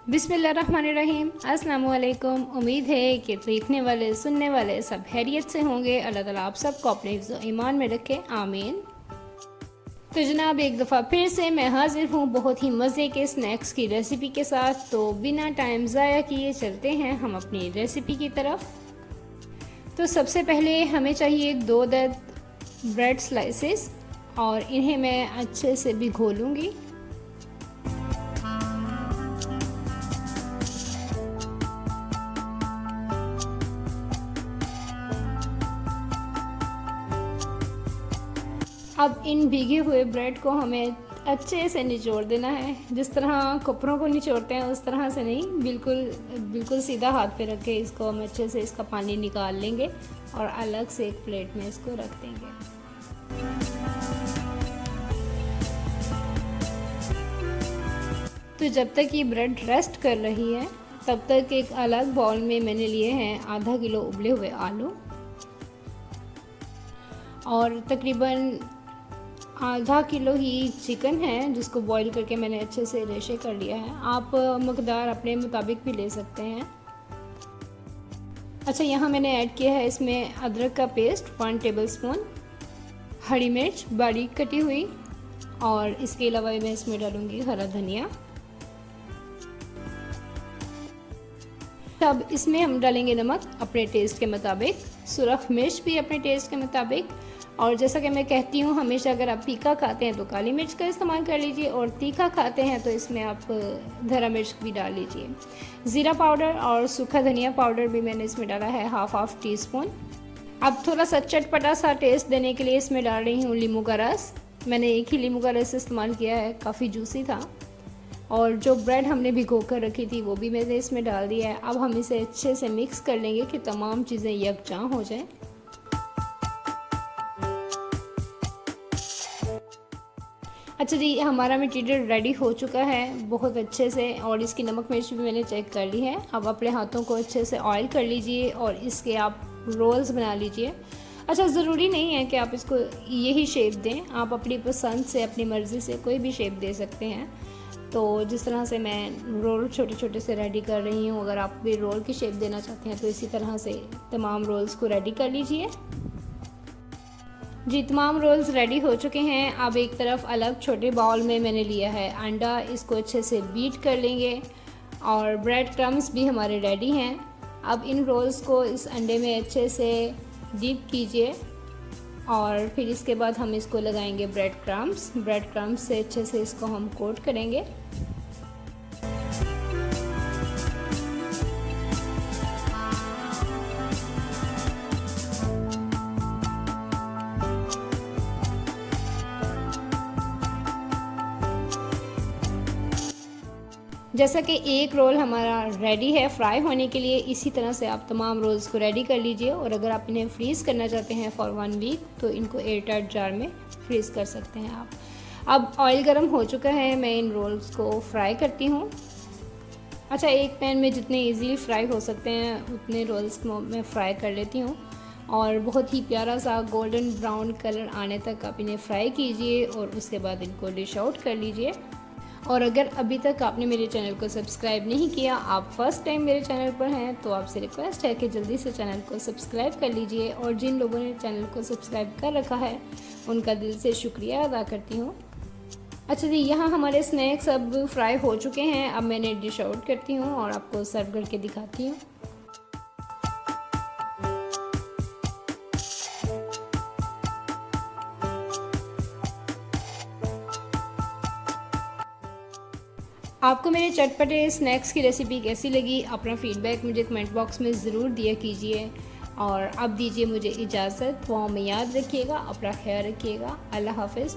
बिस्मिल्लाहिर्रहमानिर्रहीम। अस्सलाम वालेकुम। उम्मीद है कि देखने वाले सुनने वाले सब खैरियत से होंगे। अल्लाह ताला आप सबको अपने हिफ्ज़ ईमान में रखे, आमीन। तो जनाब एक दफ़ा फिर से मैं हाज़िर हूँ बहुत ही मज़े के स्नैक्स की रेसिपी के साथ। तो बिना टाइम ज़ाया किए चलते हैं हम अपनी रेसिपी की तरफ। तो सबसे पहले हमें चाहिए 2 अदद ब्रेड स्लाइसेस और इन्हें मैं अच्छे से भिगो लूँगी। अब इन भीगे हुए ब्रेड को हमें अच्छे से निचोड़ देना है। जिस तरह कपड़ों को निचोड़ते हैं उस तरह से नहीं, बिल्कुल सीधा हाथ पे रख के इसको हम अच्छे से इसका पानी निकाल लेंगे और अलग से एक प्लेट में इसको रख देंगे। तो जब तक ये ब्रेड रेस्ट कर रही है तब तक एक अलग बाउल में मैंने लिए हैं आधा किलो उबले हुए आलू और तकरीबन आधा किलो ही चिकन है जिसको बॉईल करके मैंने अच्छे से रेशे कर लिया है। आप मकदार अपने मुताबिक भी ले सकते हैं। अच्छा, यहाँ मैंने ऐड किया है इसमें अदरक का पेस्ट 1 टेबलस्पून, हरी मिर्च बारीक कटी हुई और इसके अलावा मैं इसमें डालूँगी हरा धनिया। अब इसमें हम डालेंगे नमक अपने टेस्ट के मुताबिक, सुरख मिर्च भी अपने टेस्ट के मुताबिक। और जैसा कि मैं कहती हूँ हमेशा, अगर आप तीखा खाते हैं तो काली मिर्च का इस्तेमाल कर लीजिए और तीखा खाते हैं तो इसमें आप हरा मिर्च भी डाल लीजिए। ज़ीरा पाउडर और सूखा धनिया पाउडर भी मैंने इसमें डाला है हाफ टी स्पून। अब थोड़ा सा चटपटा सा टेस्ट देने के लिए इसमें डाल रही हूँ नींबू का रस। मैंने एक ही नींबू का रस इस्तेमाल किया है, काफ़ी जूसी था। और जो ब्रेड हमने भिगो कर रखी थी वो भी मैंने इसमें डाल दिया है। अब हम इसे अच्छे से मिक्स कर लेंगे कि तमाम चीज़ें यकजां हो जाएं। अच्छा जी, हमारा मटीरियल रेडी हो चुका है बहुत अच्छे से और इसकी नमक मिर्च भी मैंने चेक कर ली है। अब अपने हाथों को अच्छे से ऑयल कर लीजिए और इसके आप रोल्स बना लीजिए। अच्छा, ज़रूरी नहीं है कि आप इसको यही शेप दें, आप अपनी पसंद से अपनी मर्ज़ी से कोई भी शेप दे सकते हैं। तो जिस तरह से मैं रोल छोटे छोटे से रेडी कर रही हूँ, अगर आप भी रोल की शेप देना चाहते हैं तो इसी तरह से तमाम रोल्स को रेडी कर लीजिए। जी, तमाम रोल्स रेडी हो चुके हैं। अब एक तरफ अलग छोटे बाउल में मैंने लिया है अंडा, इसको अच्छे से बीट कर लेंगे और ब्रेड क्रम्स भी हमारे रेडी हैं। अब इन रोल्स को इस अंडे में अच्छे से डीप कीजिए और फिर इसके बाद हम इसको लगाएंगे ब्रेड क्रम्स से अच्छे से इसको हम कोट करेंगे। जैसा कि एक रोल हमारा रेडी है फ्राई होने के लिए, इसी तरह से आप तमाम रोल्स को रेडी कर लीजिए। और अगर आप इन्हें फ्रीज़ करना चाहते हैं फॉर 1 वीक तो इनको एयर टाइट जार में फ्रीज़ कर सकते हैं आप। अब ऑयल गर्म हो चुका है, मैं इन रोल्स को फ्राई करती हूँ। अच्छा, एक पैन में जितने ईजीली फ्राई हो सकते हैं उतने रोल्स को मैं फ्राई कर लेती हूँ और बहुत ही प्यारा सा गोल्डन ब्राउन कलर आने तक आप इन्हें फ्राई कीजिए और उसके बाद इनको डिश आउट कर लीजिए। और अगर अभी तक आपने मेरे चैनल को सब्सक्राइब नहीं किया, आप फर्स्ट टाइम मेरे चैनल पर हैं, तो आपसे रिक्वेस्ट है कि जल्दी से चैनल को सब्सक्राइब कर लीजिए। और जिन लोगों ने चैनल को सब्सक्राइब कर रखा है उनका दिल से शुक्रिया अदा करती हूँ। अच्छा जी, यहाँ हमारे स्नैक्स अब फ्राई हो चुके हैं। अब मैंने डिश आउट करती हूँ और आपको सर्व करके दिखाती हूँ। आपको मेरे चटपटे स्नैक्स की रेसिपी कैसी लगी? अपना फ़ीडबैक मुझे कमेंट बॉक्स में ज़रूर दिया कीजिए। और अब दीजिए मुझे इजाज़त। दुआओं में याद रखिएगा, अपना ख्याल रखिएगा। अल्लाह हाफ़िज़।